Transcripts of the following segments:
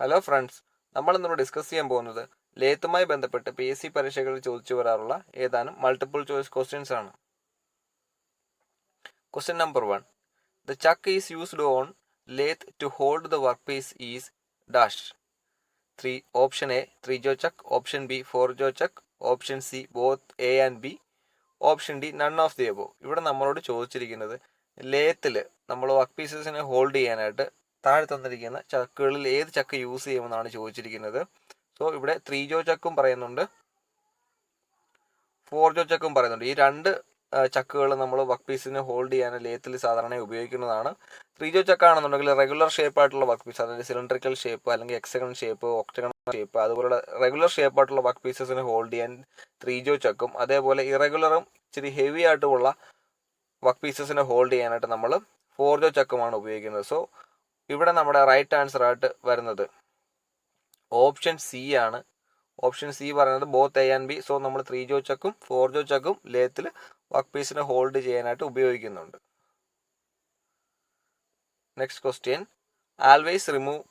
Hello friends, നമ്മൾ ഇന്നിവിടെ discuss ചെയ്യാൻ പോകുന്നത് ലേത്തുമായി ബന്ധപ്പെട്ട് PSC പരീക്ഷകളിൽ ചോദിച്ചു വരാറുള്ള ഏതാനും മൾട്ടിപ്പിൾ ചോയ്സ് ക്വസ്റ്റ്യൻസ് ആണ്. Question number 1. The chuck is used on lathe to hold the work piece is dash. 3. Option A 3 jaw chuck, option B 4 jaw chuck, option C both A and B, option D none of the above. ഇവിടെ നമ്മളോട് ചോദിച്ചിരിക്കുന്നത് ലേത്തിൽ നമ്മൾ work പീസസിനെ hold ചെയ്യാനായിട്ട് താഴെ തന്നിരിക്കുന്ന ചക്കുകളിൽ ഏത് ചക്ക് use ചെയ്യുമെന്നാണ് ചോദിച്ചിരിക്കുന്നത്. സോ ഇവിടെ 3 ജോ ചക്കും പറയുന്നുണ്ട്, 4 ജോ ചക്കും പറയുന്നുണ്ട്. ഈ രണ്ട് ചക്കുകൾ നമ്മൾ വർക്ക് പീസിനെ ഹോൾഡ് ചെയ്യാൻ ലേത്തിൽ സാധാരണ ഉപയോഗിക്കുന്നതാണ്. 3 ജോ ചക്കാണെന്നുണ്ടെങ്കിൽ റെഗുലർ ഷേപ്പ് ആയിട്ടുള്ള വർക്ക് പീസ്, അതായത് സിലിണ്ടറിക്കൽ ഷേപ്പ് അല്ലെങ്കിൽ എക്സഗൺ ഷേപ്പ്, ഒക്ടഗൺ ഷേപ്പ്, അതുപോലെ റെഗുലർ ഷേപ്പ് ആയിട്ടുള്ള വർക്ക് പീസസിനെ ഹോൾഡ് ചെയ്യാൻ 3 ജോ ചക്കും, അതേപോലെ ഇറഗുലറും ഇച്ചിരി ഹെവി ആയിട്ടുള്ള വർക്ക് പീസസിനെ ഹോൾഡ് ചെയ്യാനായിട്ട് നമ്മൾ 4 ജോ ചക്കുമാണ് ഉപയോഗിക്കുന്നത്. സോ ഇവിടെ നമ്മുടെ റൈറ്റ് ആൻസർ ആയിട്ട് വരുന്നത് ഓപ്ഷൻ സി ആണ്. ഓപ്ഷൻ സി പറയുന്നത് both A and B. So നമ്മൾ 3 ജോ ചക്കും 4 ജോ ചക്കും ലേത്തിൽ വർക്ക് പീസിനെ ഹോൾഡ് ചെയ്യാനായിട്ട് ഉപയോഗിക്കുന്നുണ്ട്. Next question. Always remove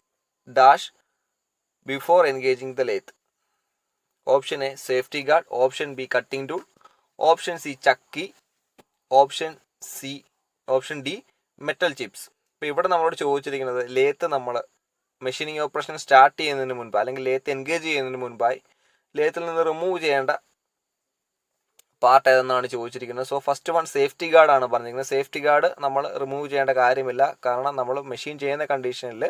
dash before engaging the lathe. Option A safety guard, option B cutting tool, option C Chakki, option D metal chips. ഇപ്പോൾ ഇവിടെ നമ്മളോട് ചോദിച്ചിരിക്കുന്നത് lathe നമ്മൾ machining operation start ചെയ്യുന്നതിന് മുൻപ് അല്ലെങ്കിൽ ലേത്ത് എൻഗേജ് ചെയ്യുന്നതിന് മുൻപായി ലേത്തിൽ നിന്ന് റിമൂവ് ചെയ്യേണ്ട പാർട്ട് ഏതെന്നാണ് ചോദിച്ചിരിക്കുന്നത്. സോ ഫസ്റ്റ് വൺ സേഫ്റ്റി ഗാർഡാണ് പറഞ്ഞിരിക്കുന്നത്. സേഫ്റ്റി ഗാർഡ് നമ്മൾ റിമൂവ് ചെയ്യേണ്ട കാര്യമില്ല, കാരണം നമ്മൾ മെഷീൻ ചെയ്യുന്ന കണ്ടീഷനിൽ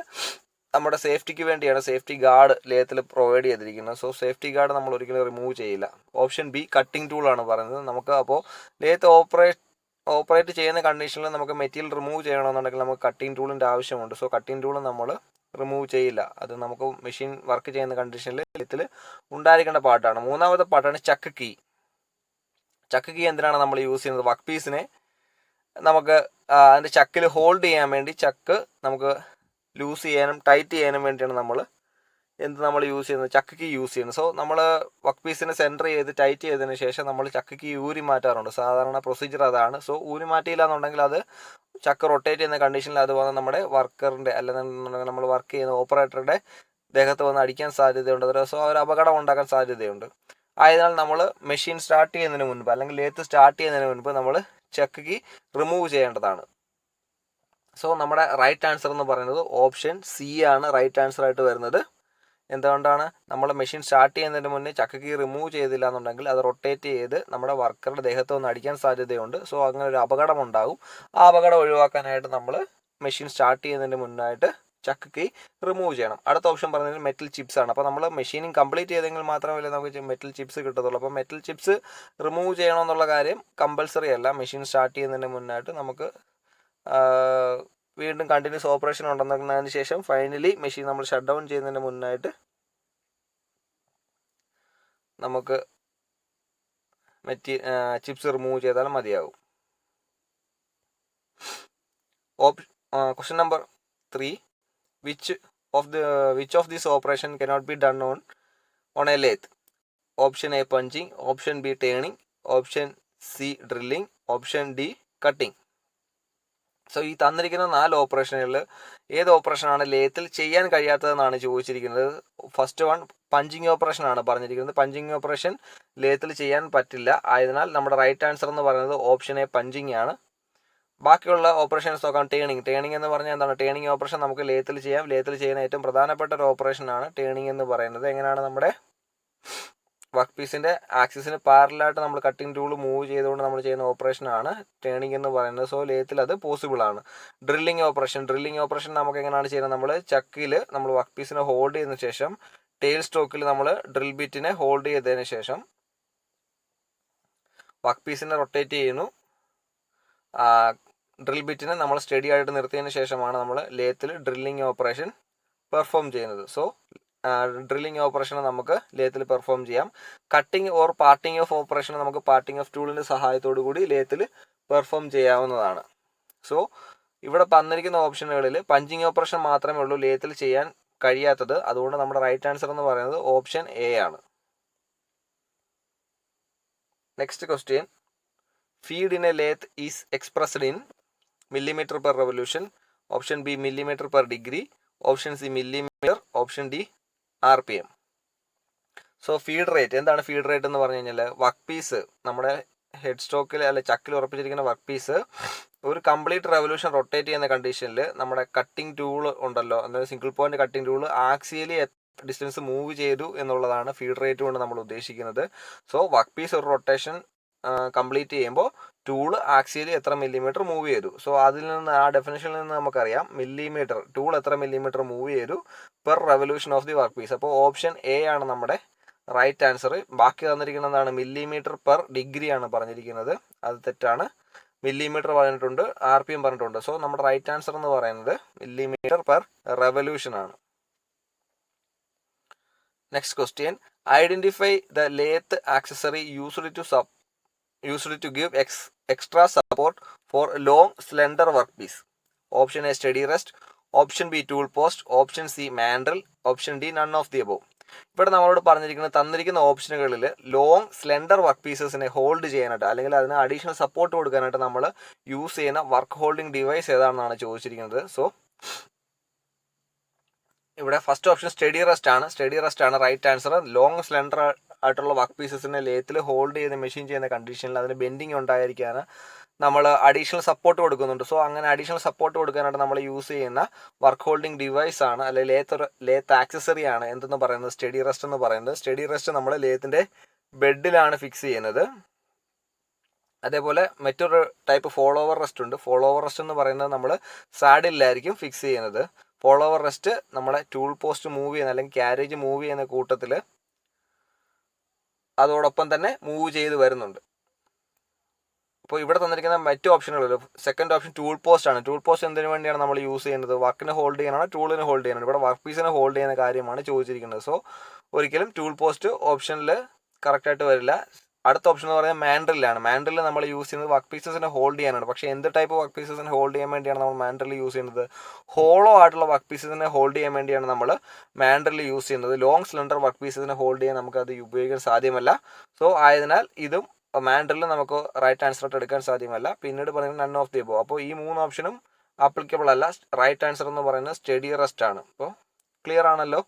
നമ്മുടെ സേഫ്റ്റിക്ക് വേണ്ടിയാണ് സേഫ്റ്റി ഗാർഡ് ലേത്തിൽ പ്രൊവൈഡ് ചെയ്തിരിക്കുന്നത്. സോ സേഫ്റ്റി ഗാർഡ് നമ്മൾ ഒരിക്കലും റിമൂവ് ചെയ്യില്ല. ഓപ്ഷൻ ബി കട്ടിംഗ് ടൂളാണ് പറയുന്നത്. നമുക്ക് അപ്പോൾ ലേത്ത് ഓപ്പറേറ്റ് ചെയ്യുന്ന കണ്ടീഷനിൽ നമുക്ക് മെറ്റീരിയൽ റിമൂവ് ചെയ്യണമെന്നുണ്ടെങ്കിൽ നമുക്ക് കട്ടിംഗ് ടൂളിൻ്റെ ആവശ്യമുണ്ട്. സോ കട്ടിംഗ് ടൂൾ നമ്മൾ റിമൂവ് ചെയ്യില്ല. അത് നമുക്ക് മെഷീൻ വർക്ക് ചെയ്യുന്ന കണ്ടീഷനിൽ ലേത്തിൽ ഉണ്ടായിരിക്കേണ്ട പാർട്ടാണ്. മൂന്നാമത്തെ പാർട്ടാണ് ചക്ക് കീ. ചക്ക് കീ എന്തിനാണ് നമ്മൾ യൂസ് ചെയ്യുന്നത്? വർക്ക് പീസിനെ നമുക്ക് അതിൻ്റെ ചക്കിൽ ഹോൾഡ് ചെയ്യാൻ വേണ്ടി ചക്ക് നമുക്ക് ലൂസ് ചെയ്യാനും ടൈറ്റ് ചെയ്യാനും വേണ്ടിയാണ് നമ്മൾ യൂസ് ചെയ്യുന്നത്, ചക്ക് കീ യൂസ് ചെയ്യുന്നത്. സോ നമ്മൾ വർക്ക് പീസിനെ സെൻറ്റർ ചെയ്ത് ടൈറ്റ് ചെയ്തതിന് ശേഷം നമ്മൾ ചക്ക് കീ ഊരി മാറ്റാറുണ്ട്. സാധാരണ പ്രൊസീജിയർ അതാണ്. സോ ഊരി മാറ്റിയില്ല എന്നുണ്ടെങ്കിൽ അത് ചക്ക് റൊട്ടേറ്റ് ചെയ്യുന്ന കണ്ടീഷനിൽ അത് വന്ന് നമ്മുടെ വർക്കറിൻ്റെ അല്ലെങ്കിൽ നമ്മൾ വർക്ക് ചെയ്യുന്ന ഓപ്പറേറ്ററുടെ ദേഹത്ത് വന്ന് അടിക്കാൻ സാധ്യതയുണ്ട്. സോ ഒരു അപകടം ഉണ്ടാക്കാൻ സാധ്യതയുണ്ട്. ആയതിനാൽ നമ്മൾ മെഷീൻ സ്റ്റാർട്ട് ചെയ്യുന്നതിന് മുൻപ് അല്ലെങ്കിൽ ലേത്ത് സ്റ്റാർട്ട് ചെയ്യുന്നതിന് മുൻപ് നമ്മൾ ചക്ക് കീ റിമൂവ് ചെയ്യേണ്ടതാണ്. സോ നമ്മുടെ റൈറ്റ് ആൻസർ എന്ന് പറയുന്നത് ഓപ്ഷൻ സി ആണ് റൈറ്റ് ആൻസർ ആയിട്ട് വരുന്നത്. എന്തുകൊണ്ടാണ്? നമ്മൾ മെഷീൻ സ്റ്റാർട്ട് ചെയ്യുന്നതിന് മുന്നേ ചക്ക് കീ റിമൂവ് ചെയ്തില്ല എന്നുണ്ടെങ്കിൽ അത് റൊട്ടേറ്റ് ചെയ്ത് നമ്മുടെ വർക്കറുടെ ദേഹത്ത് വന്ന് അടിക്കാൻ സാധ്യതയുണ്ട്. സോ അങ്ങനെ ഒരു അപകടം ഉണ്ടാകും. ആ അപകടം ഒഴിവാക്കാനായിട്ട് നമ്മൾ മെഷീൻ സ്റ്റാർട്ട് ചെയ്യുന്നതിന് മുന്നായിട്ട് ചക്ക് കീ റിമൂവ് ചെയ്യണം. അടുത്ത ഓപ്ഷൻ പറഞ്ഞാൽ മെറ്റൽ ചിപ്സ് ആണ്. അപ്പോൾ നമ്മൾ മെഷീനിങ് കംപ്ലീറ്റ് ചെയ്തെങ്കിൽ മാത്രമേ നമുക്ക് മെറ്റൽ ചിപ്സ് കിട്ടത്തുള്ളൂ. അപ്പോൾ മെറ്റൽ ചിപ്സ് റിമൂവ് ചെയ്യണമെന്നുള്ള കാര്യം കമ്പൽസറി അല്ല. മെഷീൻ സ്റ്റാർട്ട് ചെയ്യുന്നതിന് മുന്നായിട്ട് നമുക്ക് വീണ്ടും കണ്ടിന്യൂസ് ഓപ്പറേഷൻ ഉണ്ടെന്നതിന് ശേഷം ഫൈനലി മെഷീൻ നമ്മൾ ഷട്ട് ഡൗൺ ചെയ്യുന്നതിന് മുന്നായിട്ട് നമുക്ക് ചിപ്സ് റിമൂവ് ചെയ്താൽ മതിയാകും. Question number 3. Which of this operation cannot be done on A lathe? Option A punching, option B turning, option C drilling, option D cutting. So ഈ തന്നിരിക്കുന്ന 4 ഓപ്പറേഷനുകളിൽ ഏത് ഓപ്പറേഷനാണ് ലേത്തിൽ ചെയ്യാൻ കഴിയാത്തതെന്നാണ് ചോദിച്ചിരിക്കുന്നത്. ഫസ്റ്റ് വൺ പഞ്ചിങ് ഓപ്പറേഷൻ ആണ് പറഞ്ഞിരിക്കുന്നത്. Punching operation ലേത്തിൽ ചെയ്യാൻ പറ്റില്ല. ആയതിനാൽ നമ്മുടെ റൈറ്റ് ആൻസർ എന്ന് പറയുന്നത് ഓപ്ഷൻ എ പഞ്ചിങ് ആണ്. ബാക്കിയുള്ള ഓപ്പറേഷൻസ് നോക്കാം. ടേണിംഗ് എന്ന് പറഞ്ഞാൽ എന്താണ്? ടേണിംഗ് ഓപ്പറേഷൻ നമുക്ക് ലേത്തിൽ ചെയ്യാം. ലേത്തിൽ ചെയ്യുന്ന ഏറ്റവും പ്രധാനപ്പെട്ട ഒരു ഓപ്പറേഷനാണ് ടേണിംഗ് എന്ന് പറയുന്നത്. എങ്ങനെയാണ്? നമ്മുടെ വർക്ക് പീസിൻ്റെ ആക്സിസിന് പാരലായിട്ട് നമ്മൾ കട്ടിംഗ് ടൂൾ മൂവ് ചെയ്തുകൊണ്ട് നമ്മൾ ചെയ്യുന്ന ഓപ്പറേഷനാണ് ടേണിംഗ് എന്ന് പറയുന്നത്. സോ ലേത്തിൽ അത് പോസിബിൾ ആണ്. ഡ്രില്ലിംഗ് ഓപ്പറേഷൻ നമുക്ക് എങ്ങനെയാണ് ചെയ്യുന്നത്? നമ്മൾ ചക്കിൽ നമ്മൾ വർക്ക് പീസിനെ ഹോൾഡ് ചെയ്തതിന് ശേഷം ടെയിൽ സ്റ്റോക്കിൽ നമ്മൾ ഡ്രിൽ ബിറ്റിനെ ഹോൾഡ് ചെയ്തതിന് ശേഷം വർക്ക് പീസിനെ റൊട്ടേറ്റ് ചെയ്യുന്നു. ഡ്രിൽ ബിറ്റിനെ നമ്മൾ സ്റ്റഡി ആയിട്ട് നിർത്തിയതിന് ശേഷമാണ് നമ്മൾ ലേത്തിൽ ഡ്രില്ലിംഗ് ഓപ്പറേഷൻ പെർഫോം ചെയ്യുന്നത്. സോ ഡ്രില്ലിംഗ് ഓപ്പറേഷൻ നമുക്ക് ലേത്തിൽ പെർഫോം ചെയ്യാം. Cutting or parting of operation നമുക്ക് പാർട്ടിംഗ് ഓഫ് ടൂളിൻ്റെ സഹായത്തോടു കൂടി ലേത്തിൽ പെർഫോം ചെയ്യാവുന്നതാണ്. സോ ഇവിടെ തന്നിരിക്കുന്ന ഓപ്ഷനുകളിൽ പഞ്ചിങ് ഓപ്പറേഷൻ മാത്രമേ ഉള്ളൂ ലേത്തിൽ ചെയ്യാൻ കഴിയാത്തത്. അതുകൊണ്ട് നമ്മുടെ റൈറ്റ് ആൻസർ എന്ന് പറയുന്നത് ഓപ്ഷൻ എ ആണ്. Next question. Feed in A lathe is expressed in millimeter per revolution, option B millimeter per degree, option C millimeter, option D RPM. So feed rate എന്താണ്? ഫീഡ് റേറ്റ് എന്ന് പറഞ്ഞു കഴിഞ്ഞാൽ work piece നമ്മുടെ head സ്റ്റോക്കിൽ അല്ലെ ചക്കിൽ ഉറപ്പിച്ചിരിക്കുന്ന work piece ഒരു complete revolution rotate ചെയ്യുന്ന കണ്ടീഷനിൽ നമ്മുടെ കട്ടിംഗ് ടൂൾ ഉണ്ടല്ലോ, അതായത് single point cutting tool axially distance move ചെയ്തു എന്നുള്ളതാണ് ഫീഡ് റേറ്റ് കൊണ്ട് നമ്മൾ ഉദ്ദേശിക്കുന്നത്. സോ വർക്ക് പീസ് ഒരു റൊട്ടേഷൻ കംപ്ലീറ്റ് ചെയ്യുമ്പോൾ ടൂള് ആക്സിയലി എത്ര മില്ലിമീറ്റർ മൂവ് ചെയ്തു. സോ അതിൽ നിന്ന് ആ ഡെഫിനേഷനിൽ നിന്ന് നമുക്കറിയാം മില്ലിമീറ്റർ, ടൂൾ എത്ര മില്ലിമീറ്റർ മൂവ് ചെയ്തു per revolution of the work piece. അപ്പോൾ ഓപ്ഷൻ എ ആണ് നമ്മുടെ റൈറ്റ് ആൻസർ. ബാക്കി തന്നിരിക്കുന്നതാണ് മില്ലിമീറ്റർ പെർ ഡിഗ്രി ആണ് പറഞ്ഞിരിക്കുന്നത്, അത് തെറ്റാണ്. മില്ലിമീറ്റർ പറഞ്ഞിട്ടുണ്ട്, RPM പറഞ്ഞിട്ടുണ്ട്. സോ നമ്മുടെ റൈറ്റ് ആൻസർ എന്ന് പറയുന്നത് മില്ലിമീറ്റർ പെർ റെവല്യൂഷൻ ആണ്. Next question, identify the lathe accessory used to give extra support for long slender work piece. Option A steady rest, option B tool post, option C mandrel, option D none of the above. ഇവിടെ നമ്മളോട് പറഞ്ഞിരിക്കുന്നത് തന്നിരിക്കുന്ന ഓപ്ഷനുകളിൽ long slender work പീസസിനെ hold ചെയ്യാനായിട്ട് അല്ലെങ്കിൽ അതിന് additional support കൊടുക്കാനായിട്ട് നമ്മൾ യൂസ് ചെയ്യുന്ന വർക്ക് ഹോൾഡിംഗ് ഡിവൈസ് ഏതാണെന്നാണ് ചോദിച്ചിരിക്കുന്നത്. സോ ഇവിടെ ഫസ്റ്റ് ഓപ്ഷൻ സ്റ്റഡി റെസ്റ്റ് ആണ് റൈറ്റ് ആൻസർ. ലോങ് സ്ലെൻഡർ ആയിട്ടുള്ള വർക്ക് പീസസിനെ ലേത്തിൽ ഹോൾഡ് ചെയ്ത് മെഷീൻ ചെയ്യുന്ന കണ്ടീഷനിൽ അതിന് ബെൻഡിങ് ഉണ്ടായിരിക്കാൻ നമ്മൾ അഡീഷണൽ സപ്പോർട്ട് കൊടുക്കുന്നുണ്ട്. സോ അങ്ങനെ അഡീഷണൽ സപ്പോർട്ട് കൊടുക്കാനായിട്ട് നമ്മൾ യൂസ് ചെയ്യുന്ന വർക്ക് ഹോൾഡിംഗ് ഡിവൈസ് ആണ് അല്ലെങ്കിൽ ലേത്ത് ആക്സസറി ആണ് എന്തെന്ന് പറയുന്നത് സ്റ്റഡി റെസ്റ്റ് എന്ന് പറയുന്നത്. സ്റ്റഡി റെസ്റ്റ് നമ്മൾ ലേത്തിൻ്റെ ബെഡിലാണ് ഫിക്സ് ചെയ്യുന്നത്. അതേപോലെ മറ്റൊരു ടൈപ്പ് ഫോളോ ഓവർ റെസ്റ്റ് ഉണ്ട്. ഫോളോ ഓവർ റെസ്റ്റ് എന്ന് പറയുന്നത് നമ്മൾ സാഡിലായിരിക്കും ഫിക്സ് ചെയ്യുന്നത്. ഫോളോ ഓവർ റെസ്റ്റ് നമ്മുടെ ടൂൾ പോസ്റ്റ് മൂവ് ചെയ്യുന്ന അല്ലെങ്കിൽ ക്യാരേജ് മൂവ് ചെയ്യുന്ന കൂട്ടത്തിൽ അതോടൊപ്പം തന്നെ മൂവ് ചെയ്ത് വരുന്നുണ്ട്. അപ്പോൾ ഇവിടെ തന്നിരിക്കുന്ന മറ്റു ഓപ്ഷനുകളിൽ സെക്കൻഡ് ഓപ്ഷൻ ടൂൾ പോസ്റ്റ് ആണ്. ടൂൾ പോസ്റ്റ് എന്തിനു വേണ്ടിയാണ് നമ്മൾ യൂസ് ചെയ്യുന്നത്? വർക്കിനെ ഹോൾഡ് ചെയ്യാനാണ്, ടൂളിനെ ഹോൾഡ് ചെയ്യാനാണ്. ഇവിടെ വർക്ക് പീസിനെ ഹോൾഡ് ചെയ്യുന്ന കാര്യമാണ് ചോദിച്ചിരിക്കുന്നത്. സോ ഒരിക്കലും ടൂൾ പോസ്റ്റ് ഓപ്ഷനിൽ കറക്റ്റായിട്ട് വരില്ല. അടുത്ത ഓപ്ഷൻ എന്ന് പറയുന്നത് മാൻഡ്രിലാണ്. മാൻഡ്രിൽ നമ്മൾ യൂസ് ചെയ്യുന്നത് വർക്ക് പീസസിനെ ഹോൾഡ് ചെയ്യാനാണ്. പക്ഷേ എന്ത് ടൈപ്പ് വർക്ക് പീസസിനെ ഹോൾഡ് ചെയ്യാൻ വേണ്ടിയാണ് നമ്മൾ മാൻഡ്രിൽ യൂസ് ചെയ്യുന്നത്? ഹോളോ ആയിട്ടുള്ള വർക്ക് പീസസിനെ ഹോൾഡ് ചെയ്യാൻ വേണ്ടിയാണ് നമ്മൾ മാൻഡ്രിൽ യൂസ് ചെയ്യുന്നത്. ലോങ് സ്ലെൻഡർ വർക്ക് പീസസിനെ ഹോൾഡ് ചെയ്യാൻ നമുക്കത് ഉപയോഗിക്കാൻ സാധ്യമല്ല. സോ ആയതിനാൽ ഇതും മാൻഡ്രിൽ നമുക്ക് റൈറ്റ് ആൻസർ ആയിട്ട് എടുക്കാൻ സാധ്യമല്ല. പിന്നീട് പറയുന്നത് നൺ ഓഫ് ദി അബോവ്. അപ്പോൾ ഈ മൂന്ന് ഓപ്ഷനും ആപ്ലിക്കബിൾ അല്ല. റൈറ്റ് ആൻസർ എന്ന് പറയുന്നത് സ്റ്റഡി റെസ്റ്റ് ആണ്. അപ്പോൾ ക്ലിയർ ആണല്ലോ.